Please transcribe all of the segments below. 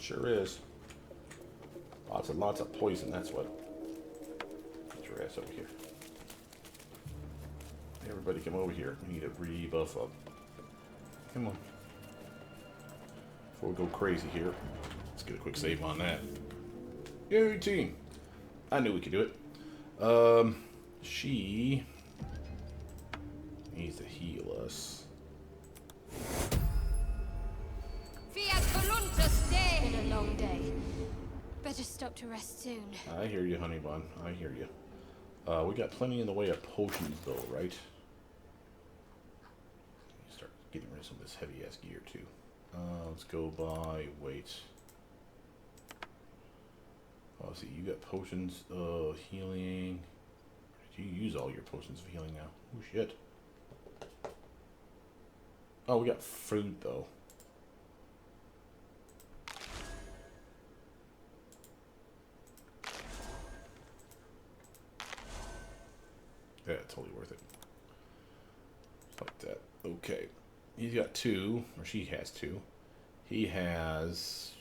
Sure is. Lots of poison, that's what. Get your ass over here. Everybody come over here. We need a rebuff up. Come on. Before we go crazy here, let's get a quick save on that. Yay, team! I knew we could do it. She needs to heal us. It's been a long day. Better stop to rest soon. I hear you, honey bun. I hear you. We got plenty in the way of potions, though, right? Start getting rid of some of this heavy-ass gear, too. Let's go by weight. Oh, see, you got potions of healing. Did you use all your potions of healing now? Oh, shit. Oh, we got food, though. Yeah, totally worth it. Like that. Okay. He's got 2, or she has 2. He has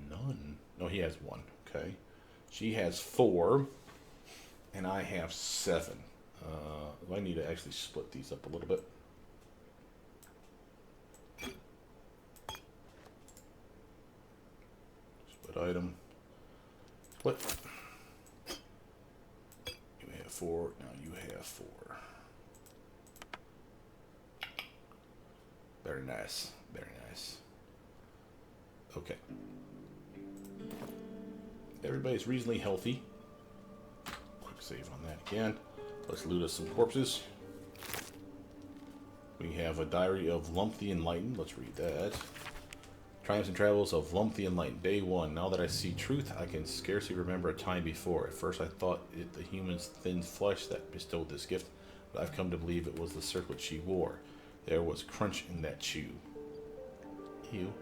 none. No, he has 1. Okay. She has 4, and I have 7. I need to actually split these up a little bit. Split item. Split. You have 4. Now you have 4. Very nice. Very nice. Okay. Everybody's reasonably healthy. Quick save on that again. Let's loot us some corpses. We have a diary of Lump the Enlightened. Let's read that. Triumphs and Travels of Lump the Enlightened. Day 1. Now that I see truth, I can scarcely remember a time before. At first I thought it the human's thin flesh that bestowed this gift, but I've come to believe it was the circlet she wore. There was crunch in that shoe. Ew.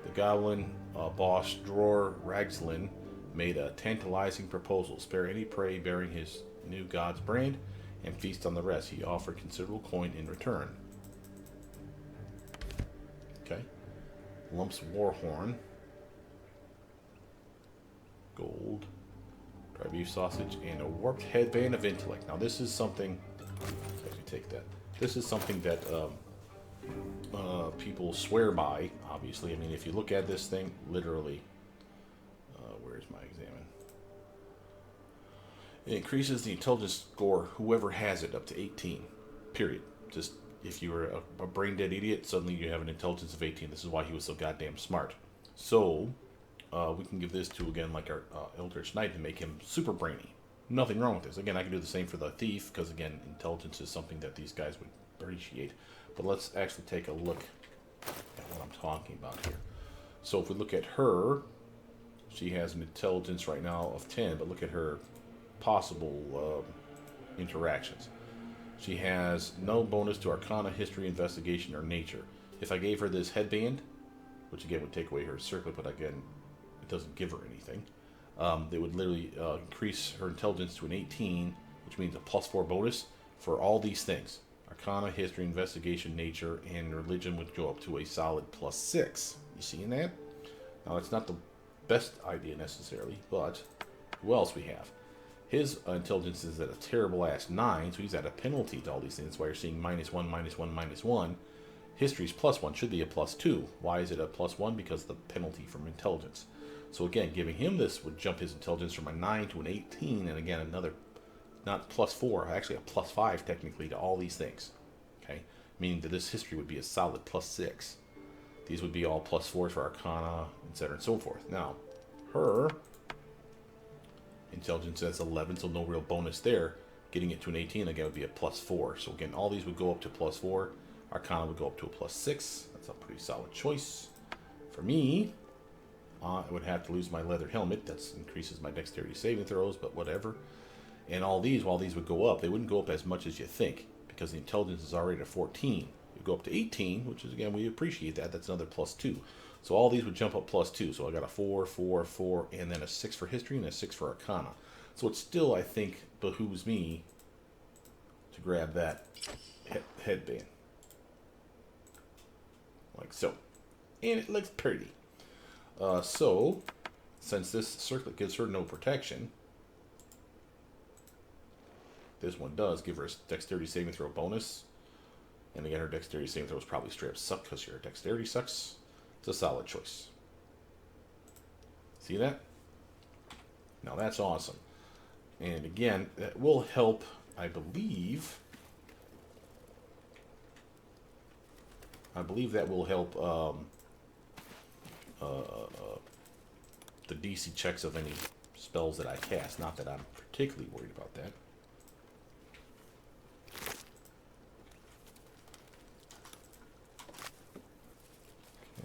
The goblin boss Dror Ragslin made a tantalizing proposal. Spare any prey bearing his new god's brand and feast on the rest. He offered considerable coin in return. Okay. Lump's Warhorn. Gold. Dry beef sausage and a warped headband of intellect. Now this is something... Let's actually take that. This is something that people swear by, obviously. I mean, if you look at this thing, literally... where's my examine? It increases the intelligence score, whoever has it, up to 18. Period. Just, if you were a brain-dead idiot, suddenly you have an intelligence of 18. This is why he was so goddamn smart. So, we can give this to, again, like our Eldritch Knight to make him super brainy. Nothing wrong with this. Again, I can do the same for the Thief, because, again, intelligence is something that these guys would appreciate. But let's actually take a look at what I'm talking about here. So, if we look at her... She has an intelligence right now of 10, but look at her possible interactions. She has no bonus to Arcana, History, Investigation, or Nature. If I gave her this headband, which again would take away her circlet, but again, it doesn't give her anything, they would literally increase her intelligence to an 18, which means a +4 bonus for all these things. Arcana, History, Investigation, Nature, and Religion would go up to a solid +6. You seeing that? Now, it's not the best idea necessarily, but who else we have? His intelligence is at a terrible ass 9, so he's at a penalty to all these things. That's why you're seeing -1, -1, -1. History's +1 should be a +2. Why is it a +1? Because of the penalty from intelligence. So again, giving him this would jump his intelligence from a 9 to an 18, and again another, not +4, actually a +5 technically to all these things. Okay, meaning that this history would be a solid +6. These would be all +4s for Arcana, etc. and so forth. Now, her intelligence is 11, so no real bonus there. Getting it to an 18 again would be a +4. So again, all these would go up to +4. Arcana would go up to a +6. That's a pretty solid choice. For me, I would have to lose my leather helmet. That increases my dexterity saving throws, but whatever. And all these, while these would go up, they wouldn't go up as much as you think, because the intelligence is already at 14. Go up to 18, which is, again, we appreciate that. That's another +2. So all these would jump up +2. So I got a 4, 4, 4, and then a 6 for history and a 6 for Arcana. So it still, I think, behooves me to grab that headband. Like so. And it looks pretty. So, since this circlet gives her no protection, this one does give her a dexterity saving throw bonus. And again, her dexterity saving throws probably straight up suck because your dexterity sucks. It's a solid choice. See that? Now that's awesome. And again, that will help, I believe. That will help the DC checks of any spells that I cast. Not that I'm particularly worried about that.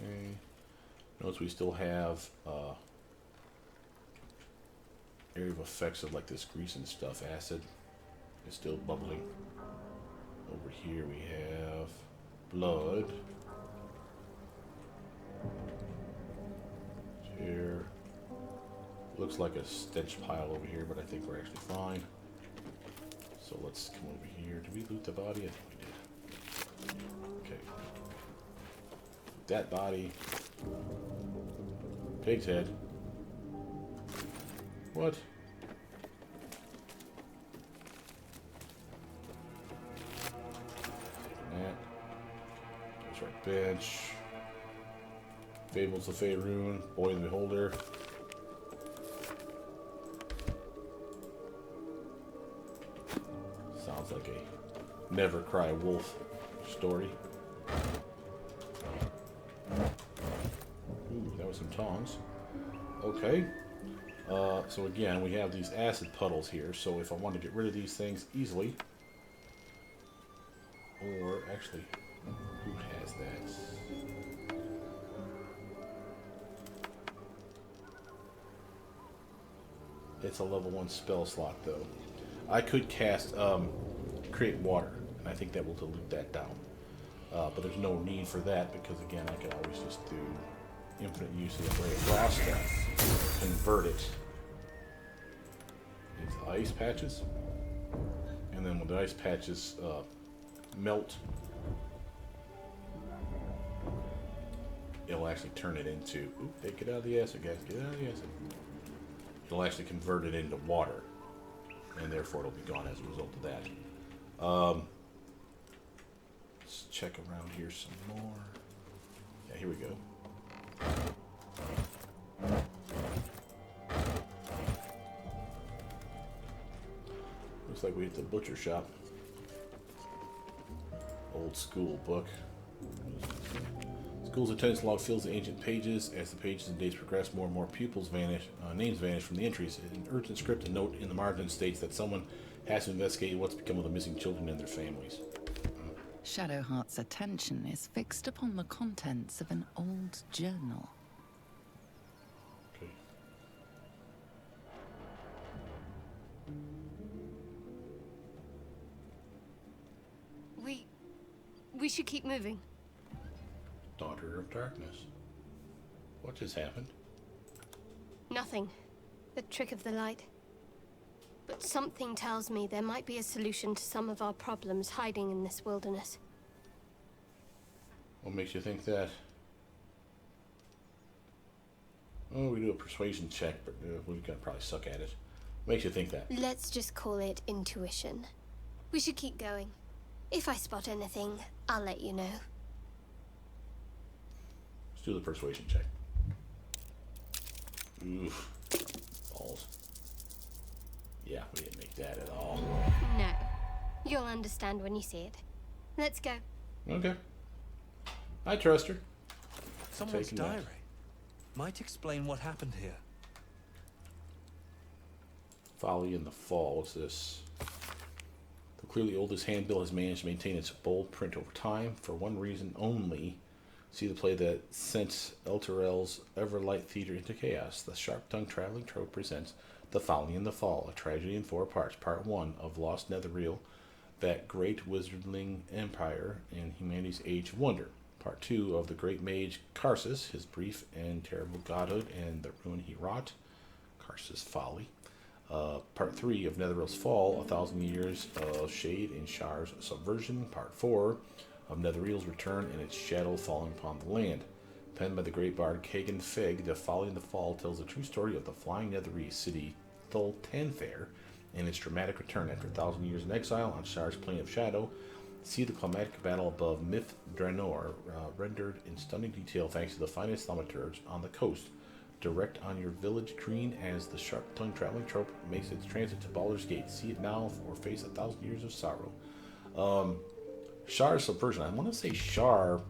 Okay. Notice we still have area of effects of like this grease and stuff. Acid is still bubbling. Over here we have blood. Here. Looks like a stench pile over here, but I think we're actually fine. So let's come over here. Did we loot the body? I think we did. Okay. That body. Pig's head. What? That. There's our bench. Fables of Faerun. Boy the Beholder. Sounds like a Never Cry Wolf story. Ooh, that was some tongs. Okay. So again, we have these acid puddles here. So if I want to get rid of these things easily, or actually, who has that? It's a level 1 spell slot though. I could cast Create Water, and I think that will dilute that down. But there's no need for that because again, I can always just do infinite use of the Ray of Blast, convert it into ice patches, and then when the ice patches melt, it'll actually turn it into. Oop, hey, get out of the acid, guys! Get out of the acid. It'll actually convert it into water, and therefore it'll be gone as a result of that. Let's check around here some more. Yeah, here we go. Looks like we hit the butcher shop. Old school book. School's attendance log fills the ancient pages. As the pages and days progress, more and more pupils vanish. Names vanish from the entries. An urgent script and note in the margin states that someone has to investigate what's become of the missing children and their families. Shadowheart's attention is fixed upon the contents of an old journal. Okay. We should keep moving. Daughter of Darkness. What just happened? Nothing. The trick of the light. But something tells me there might be a solution to some of our problems hiding in this wilderness. What makes you think that? Oh, we do a persuasion check, but we're gonna probably suck at it. What makes you think that? Let's just call it intuition. We should keep going. If I spot anything, I'll let you know. Let's do the persuasion check. Oof. Balls. Yeah, we didn't make that at all. No. You'll understand when you see it. Let's go. Okay. I trust her. Someone's Taking that. diary. Might explain what happened here. Folly in the Fall. What's this? The clearly oldest handbill has managed to maintain its bold print over time. For one reason only. See the play that sent Elturel's Everlight Theater into chaos. The sharp-tongued traveling trope presents The Folly in the Fall, a tragedy in 4 parts. Part 1 of Lost Netherrealm, that great wizardling empire in humanity's age of wonder. Part 2 of the great mage Karsus, his brief and terrible godhood and the ruin he wrought. Karsus' folly. Part 3 of Netherrealm's fall, 1,000 years of shade and Shar's subversion. Part 4 of Netherrealm's return and its shadow falling upon the land. penned by the great bard Kagan Fig, The Folly and the Fall tells the true story of the flying Netherese city Thultanfair and its dramatic return after 1,000 years in exile on Shar's Plane of Shadow. See the climatic battle above Myth Draenor, rendered in stunning detail thanks to the finest thaumaturge on the coast. Direct on your village green as the sharp-tongued traveling trope makes its transit to Baldur's Gate. See it now or face 1,000 years of sorrow. Shar's subversion. I want to say Shar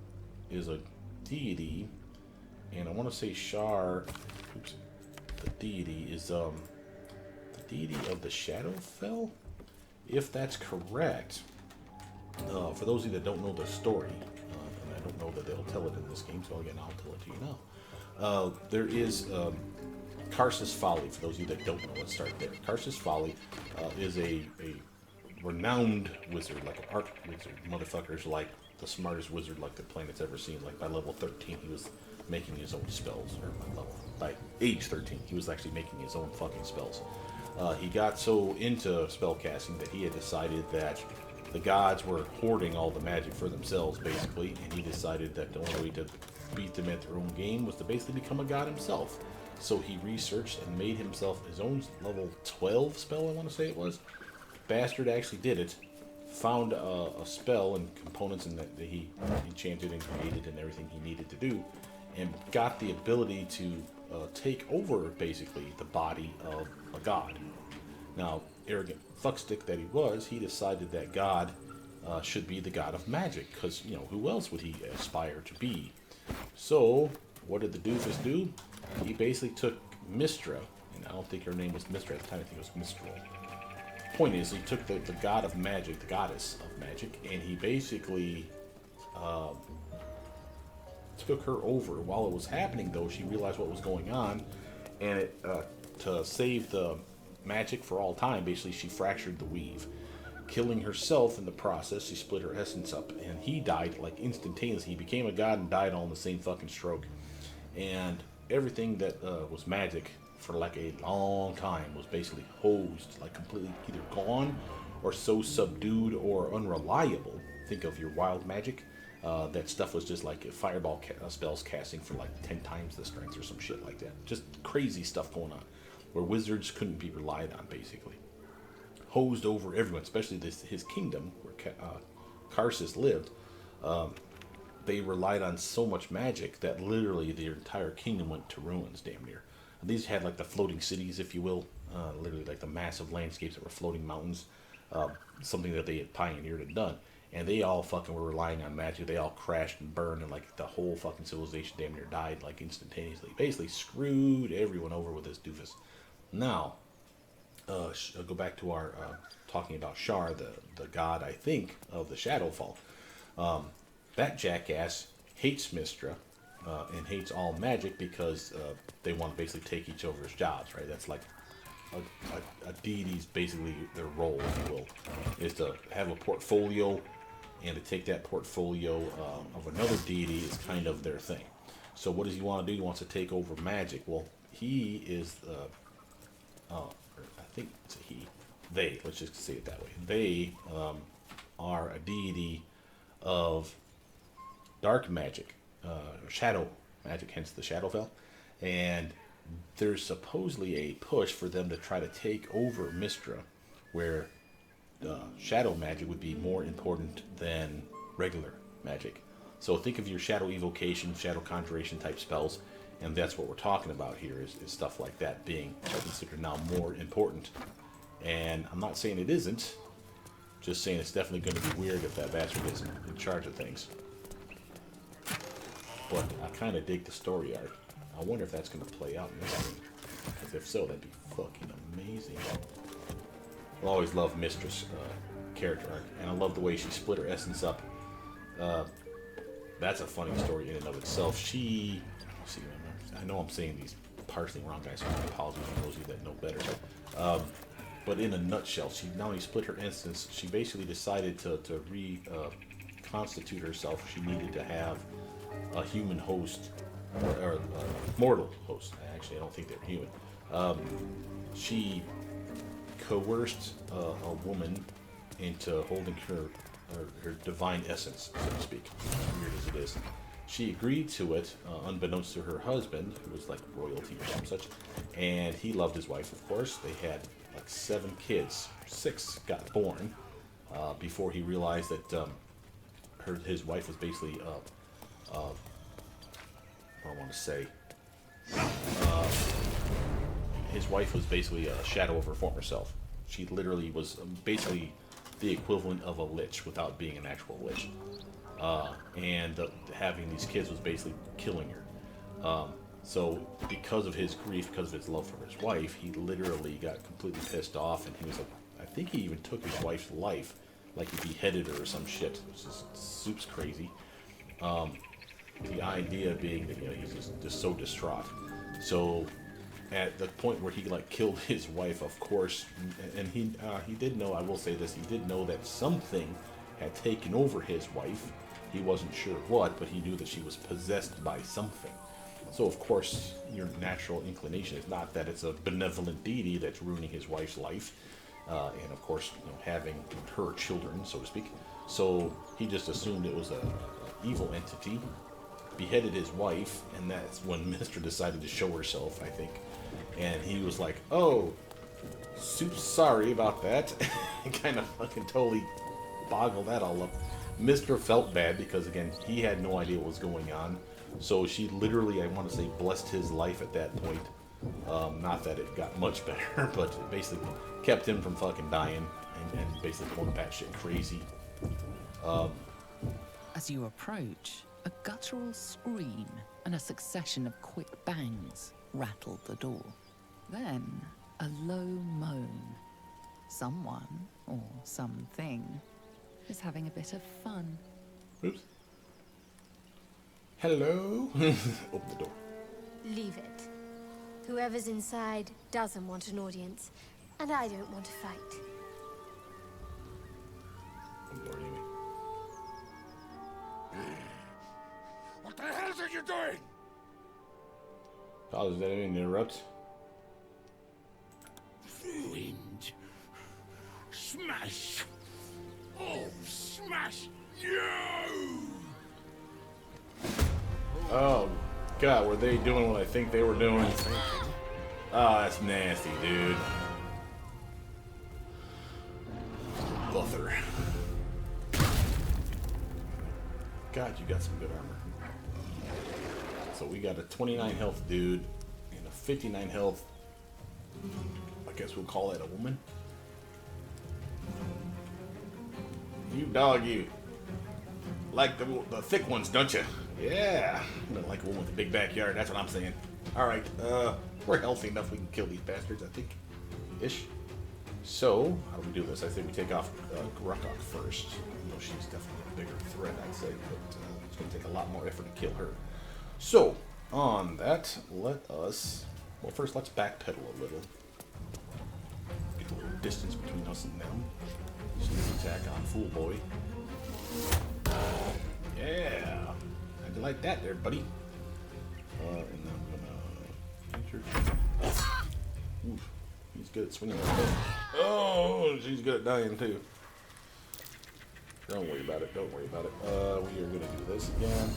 is a deity, and I want to say Shar, the deity, is the deity of the Shadowfell. If that's correct, for those of you that don't know the story, and I don't know that they'll tell it in this game, so again, I'll tell it to you now. There is Karsus Folly. For those of you that don't know, let's start there. Karsus Folly is a renowned wizard, like an arc wizard. Motherfuckers like the smartest wizard like the planet's ever seen. Like by level 13, he was making his own spells. Or by age 13, he was actually making his own fucking spells. He got so into spell casting that he had decided that the gods were hoarding all the magic for themselves, basically, and he decided that the only way to beat them at their own game was to basically become a god himself. So he researched and made himself his own level 12 spell, I want to say it was. Bastard actually did it, found a spell and components in that he enchanted and created and everything he needed to do, and got the ability to take over, basically, the body of a god. Now, arrogant fuckstick that he was, he decided that God should be the god of magic, because, you know, who else would he aspire to be? So, what did the doofus do? He basically took Mistra, and I don't think her name was Mistra at the time, I think it was Mistral. Point is, he took the god of magic, the goddess of magic, and he basically took her over. While it was happening, though, she realized what was going on, and to save the magic for all time, basically she fractured the weave, killing herself in the process. She split her essence up, and he died like instantaneously. He became a god and died all in the same fucking stroke. And everything that was magic for like a long time was basically hosed, like completely either gone or so subdued or unreliable. Think of your wild magic. That stuff was just like fireball spells casting for like 10 times the strength or some shit like that. Just crazy stuff going on, where wizards couldn't be relied on, basically. Hosed over everyone, especially his kingdom, where Karsus lived. They relied on so much magic that literally their entire kingdom went to ruins, damn near. And these had like the floating cities, if you will, literally like the massive landscapes that were floating mountains, something that they had pioneered and done. And they all fucking were relying on magic. They all crashed and burned, and like the whole fucking civilization damn near died like instantaneously. Basically screwed everyone over with this doofus. Now, I'll go back to our talking about Shar, the god, I think, of the Shadowfall. That jackass hates Mistra and hates all magic because they want to basically take each other's jobs, right? That's like a deity's basically their role, if you will, is to have a portfolio, and to take that portfolio of another deity is kind of their thing. So what does he want to do? He wants to take over magic. Well, he is I think it's a he. They, let's just say it that way. They are a deity of dark magic, shadow magic, hence the Shadowfell. And there's supposedly a push for them to try to take over Mistra, where shadow magic would be more important than regular magic. So think of your shadow evocation, shadow conjuration type spells, and that's what we're talking about here, is stuff like that being considered now more important. And I'm not saying it isn't, just saying it's definitely going to be weird if that bastard is in charge of things. But I kind of dig the story arc. I wonder if that's going to play out in this game. Because if so, that'd be fucking amazing. I always love Mistress' character arc, and I love the way she split her essence up. That's a funny story in and of itself. She, see, I know I'm saying these partially wrong, guys, so I apologize for those of you that know better. But in a nutshell, she not only split her essence, she basically decided to reconstitute herself. She needed to have a human host, or a mortal host. Actually, I don't think they're human. She coerced a woman into holding her divine essence, so to speak, as weird as it is. She agreed to it, unbeknownst to her husband, who was like royalty or some such, and he loved his wife, of course. They had like 7 kids. 6 got born before he realized that his wife was basically, I want to say, his wife was basically a shadow of her former self. She literally was basically the equivalent of a lich without being an actual lich. And having these kids was basically killing her. So because of his grief, because of his love for his wife, he literally got completely pissed off, and he was like, I think he even took his wife's life, like he beheaded her or some shit. It's just soup's crazy. The idea being that, you know, he's just so distraught. So at the point where he like killed his wife, of course, and he did know, I will say this, he did know that something had taken over his wife. He wasn't sure what, but he knew that she was possessed by something. So of course, your natural inclination is not that it's a benevolent deity that's ruining his wife's life, and of course, you know, having her children, so to speak. So he just assumed it was a evil entity, beheaded his wife, and that's when Mister decided to show herself, I think. And he was like, "Oh, Soup's sorry about that." Kind of fucking totally boggled that all up. Mister felt bad because, again, he had no idea what was going on. So she literally, I want to say, blessed his life at that point. Not that it got much better, but it basically kept him from fucking dying and basically going batshit crazy. As you approach, a guttural scream and a succession of quick bangs rattled the door. Then, a low moan. Someone, or something, is having a bit of fun. Oops. Hello? Open the door. Leave it. Whoever's inside doesn't want an audience, and I don't want to fight. Open the door anyway. What the hell are you doing? Pause, did I interrupt? Ruined. Smash. Oh, smash you! Oh, God, were they doing what I think they were doing? Oh, that's nasty, dude. Buther. God, you got some good armor. So we got a 29 health dude and a 59 health. I guess we'll call that a woman. You dog, you. Like the thick ones, don't you? Yeah. I don't like a woman with a big backyard, that's what I'm saying. Alright, we're healthy enough we can kill these bastards, I think. Ish. So, how do we do this? I think we take off Gruckok first. You know, she's definitely a bigger threat, I'd say, but it's going to take a lot more effort to kill her. So, on that, let us... Well, first, let's backpedal a little. Get a little distance between us and them. Sneak attack on Fool Boy. Yeah! How'd you like that there, buddy? And then I'm gonna... Oof. He's good at swinging like that. Oh, she's good at dying, too. Don't worry about it, don't worry about it. We are gonna do this again.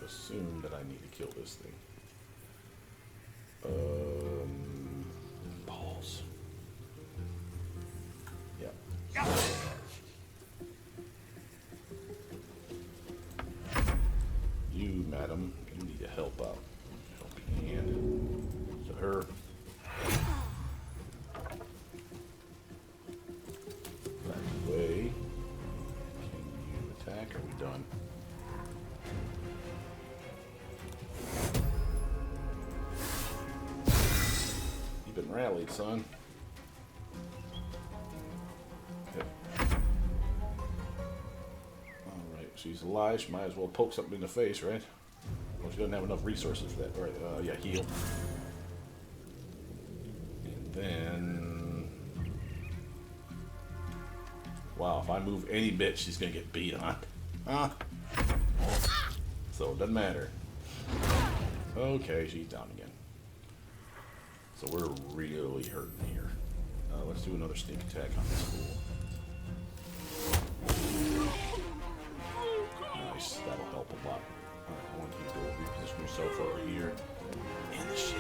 Assume that I need to kill this thing. Balls. Yeah. You, madam, you need to help out. Helping hand. To her. Back away. Can you attack? Are we done? Been rallied, son. Okay. Alright, she's alive. She might as well poke something in the face, right? Well, she doesn't have enough resources for that. Alright, yeah, heal. And then... Wow, if I move any bit, she's gonna get beat on. Huh? So, it doesn't matter. Okay, she's down again. So we're really hurting here. Let's do another sneak attack on this fool. Nice, that'll help a lot. Alright, I want you to go reposition yourself over here in the shade.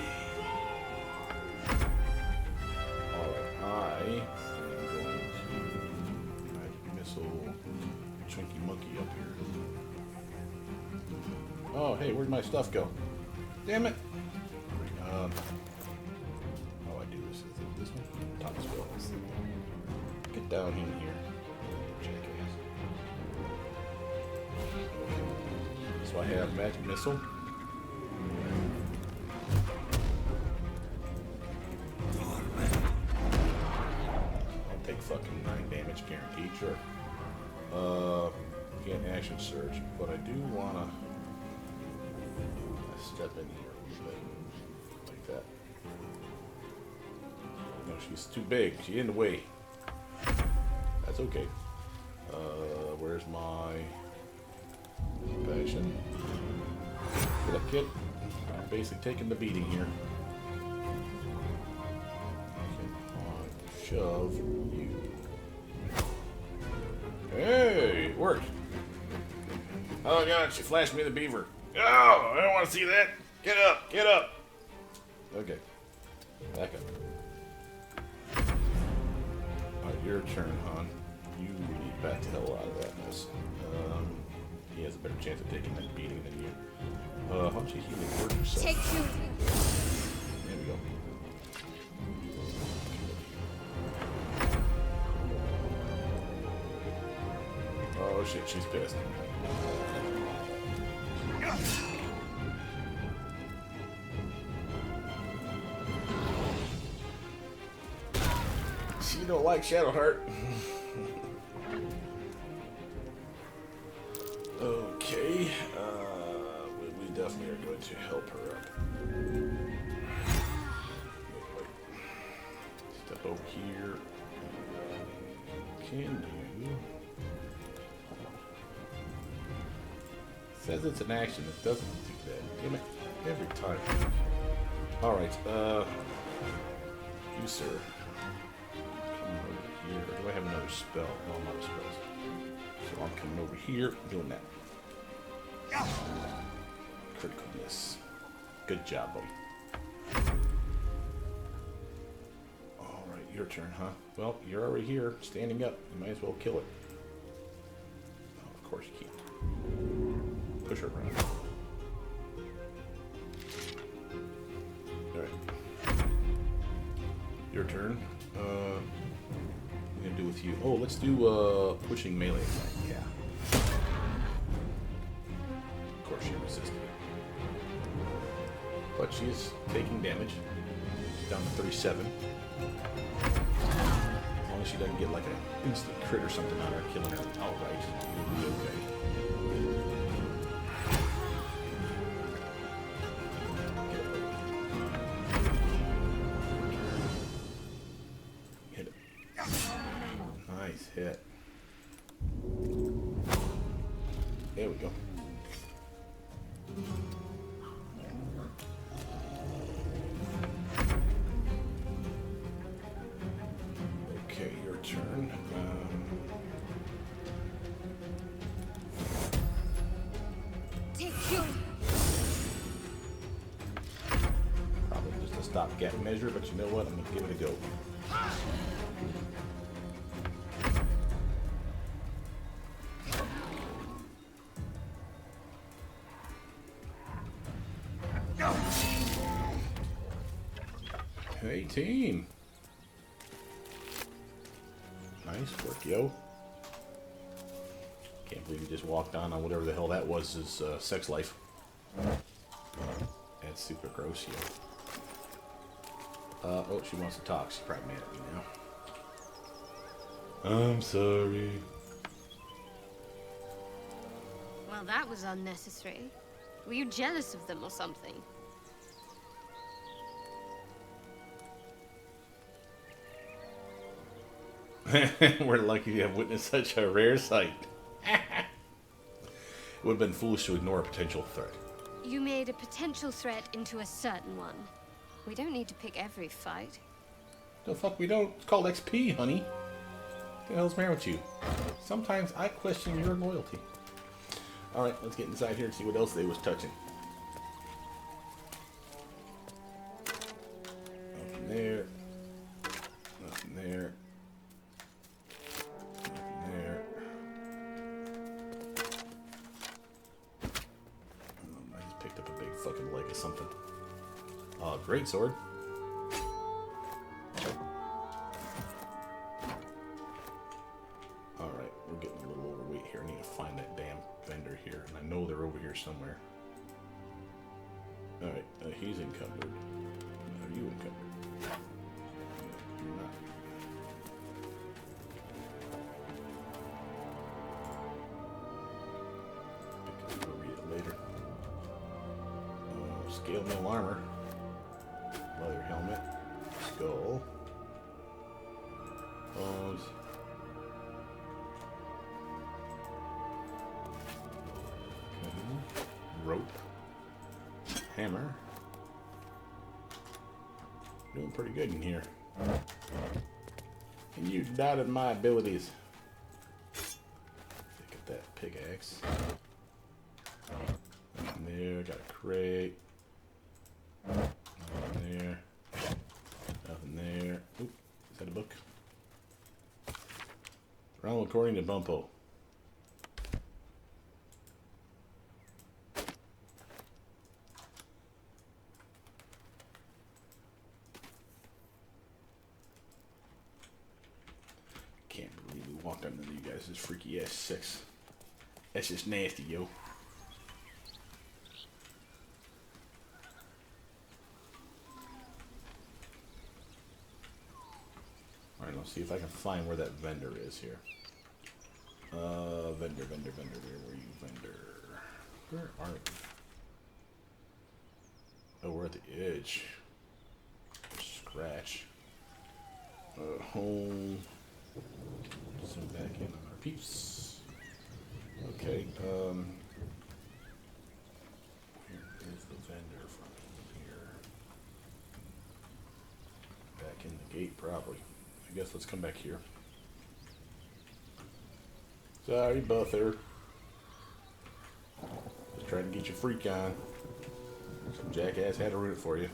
Alright, I am going to magic missile Chunky Monkey up here. Oh, hey, where'd my stuff go? Damn it! How do I do this? Is it this one? Top spells. Get down in here. Jackass. So I have magic missile. I'll take fucking 9 damage guaranteed, sure. Can't action surge, but I do wanna step in here a little bit. Like that. No, she's too big. She's in the way. That's okay. Where's my passion? Get up, kid. I'm basically taking the beating here. Can I shove you? Hey, it worked. Oh god, she flashed me the beaver. Oh, I don't want to see that. Get up, get up. Okay, back up. Alright, your turn, hon. You need to back the hell out of that mess. He has a better chance of taking that beating than you. How don't you heal and word yourself? Take two. There we go. Oh shit, she's pissed. She don't like Shadowheart. Okay, we definitely are going to help her up. Step over here. Can you? Says it's an action. It doesn't do that. Damn it! Every time. All right. You sir. Come over here. Do I have another spell? No, I'm out of spells. So I'm coming over here, doing that. Critical miss. Good job, buddy. Alright, your turn, huh? Well, you're already here, standing up. You might as well kill it. Oh, of course you can't. Push her around. Alright. Your turn. What are we gonna do with you? Oh, let's do pushing melee attack. Yeah. Of course she resisted. But she's taking damage. She's down to 37. As long as she doesn't get like an instant crit or something on her, killing her outright, it'll be okay. Hit it. Nice hit. There we go. Okay, your turn. Take two. Probably just a stopgap measure, but you know what? I'm gonna give it a go. Hey, team. Nice work, yo. Can't believe you just walked on whatever the hell that was his sex life. That's super gross, yo. Oh, she wants to talk. She's probably mad at me now. I'm sorry. Well, that was unnecessary. Were you jealous of them or something? We're lucky to have witnessed such a rare sight. It would have been foolish to ignore a potential threat. You made a potential threat into a certain one. We don't need to pick every fight. The fuck we don't? It's called XP, honey. What the hell's wrong with you? Sometimes I question your loyalty. Alright, let's get inside here and see what else they was touching. Nothing there. Nothing there. Nothing there. I just picked up a big fucking leg of something. Great sword. Alright, we're getting a little overweight here. I need to find that damn vendor here. And I know they're over here somewhere. Alright, he's encumbered. Are you encumbered? No, you're not. We'll read it later. Scale mill armor. Leather helmet. Skull. Bones. Rope. Hammer. Doing pretty good in here. And you doubted my abilities. Look at that pickaxe. Nothing there. Got a crate. Nothing there. Nothing there. Oop. Is that a book? Wrong according to Bumpo. Can't believe we walked under you guys' freaky ass sex. That's just nasty, yo. Alright, let's see if I can find where that vendor is here. Vendor. Where were you, vendor? Where are we? Oh, we're at the edge. Scratch. Home. Zoom back in on our peeps. Okay, where is the vendor from here? Back in the gate, probably. I guess let's come back here. Sorry, Buther. Just trying to get your freak on. Some jackass had to ruin it for you.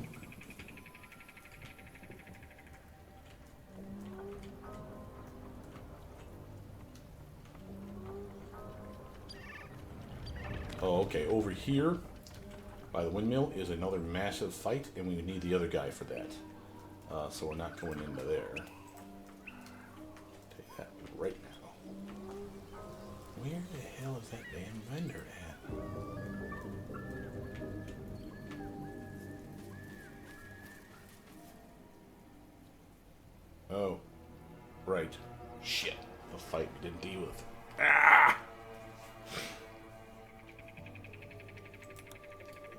Oh, okay. Over here, by the windmill, is another massive fight, and we need the other guy for that. So we're not going into there. Take that right now. Where the hell is that damn vendor at? Oh, right. Shit. The fight we didn't deal with. Ah!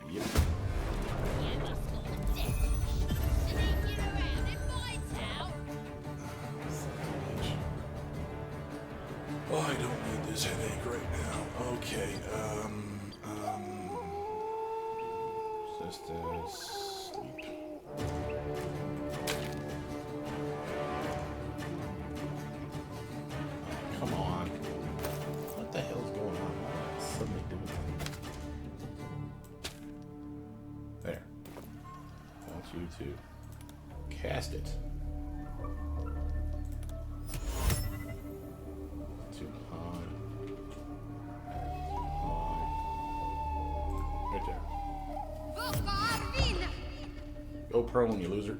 Yep. Oh, I don't need this headache right now. Okay, resistance, sleep. Come on. What the hell's going on? Why is it suddenly doing that? There. I want you to cast it. Too high. Right there. Go prone, you loser.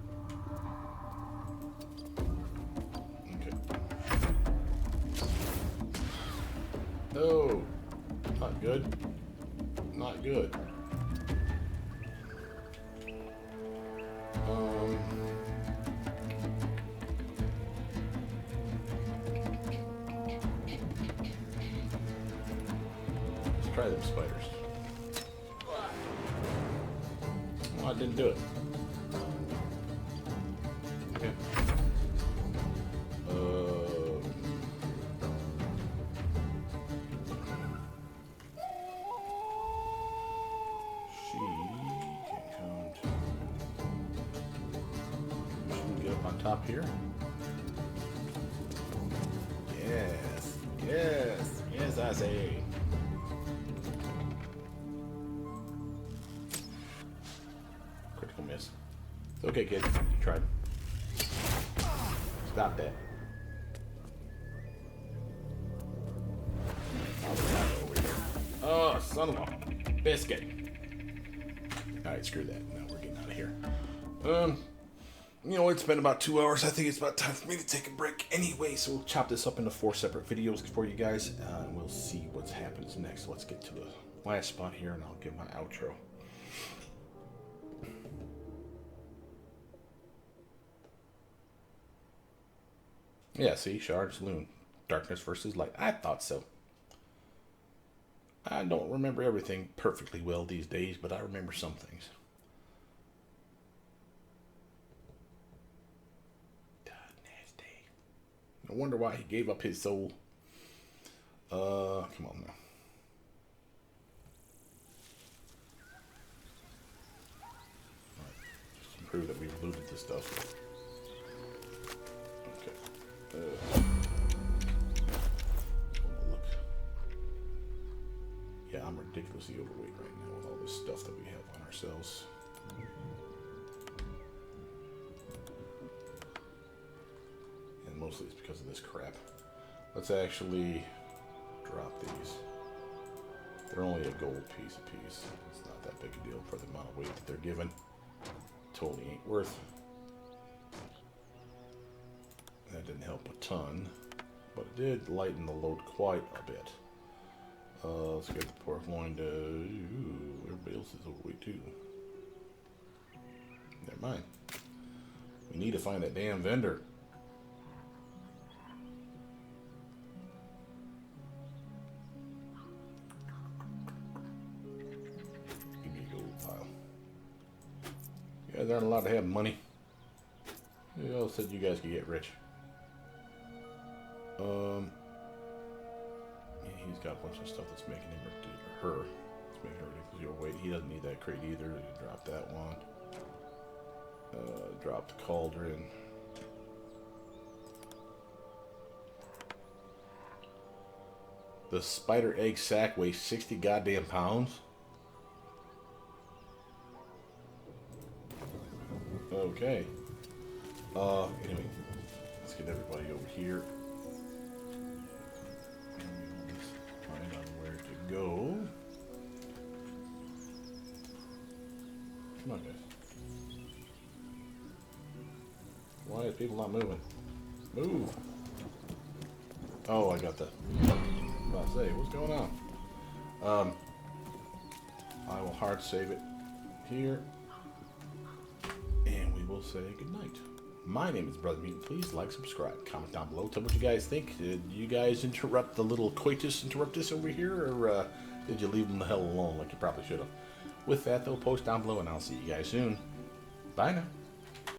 Okay. No. Not good. Not good. Let's try them spiders. Oh, I didn't do it. Okay. She can come to... She can get up on on top here. Yes, yes, yes, I say. Critical miss. It's okay, kid. You tried. Stop that. Over here. Oh, son of a biscuit. Alright, screw that. Now we're getting out of here. You know, it's been about 2 hours. I think it's about time for me to take a break anyway. So we'll chop this up into 4 separate videos for you guys. And we'll see what happens next. Let's get to the last spot here and I'll give my outro. Yeah, see, Shard's Loon. Darkness versus light. I thought so. I don't remember everything perfectly well these days, but I remember some things. God, nasty. No wonder why he gave up his soul. Come on now. Alright, just to prove that we've looted this stuff. Look. Yeah, I'm ridiculously overweight right now with all this stuff that we have on ourselves. And mostly it's because of this crap. Let's actually drop these. They're only a gold piece a piece. It's not that big a deal for the amount of weight that they're given. Totally ain't worth. That didn't help a ton, but it did lighten the load quite a bit. Let's get the pork loin to... Ooh, everybody else is overweight too. Never mind. We need to find that damn vendor. Give me a gold pile. You guys aren't allowed to have money. Who else said you guys could get rich? Yeah, he's got a bunch of stuff that's making him her. It's making her ridiculously overweight. He doesn't need that crate either. Drop that one. Drop the cauldron. The spider egg sack weighs 60 goddamn pounds. Okay. Anyway, let's get everybody over here. Find out where to go. Come on, guys. Why is people not moving? Move! Oh, I got the... I was about to say, what's going on? I will hard save it here. And we will say goodnight. My name is Brothermutant. Please like, subscribe, comment down below. Tell me what you guys think. Did you guys interrupt the little coitus interruptus over here? Or did you leave them the hell alone like you probably should have? With that, though, post down below and I'll see you guys soon. Bye now.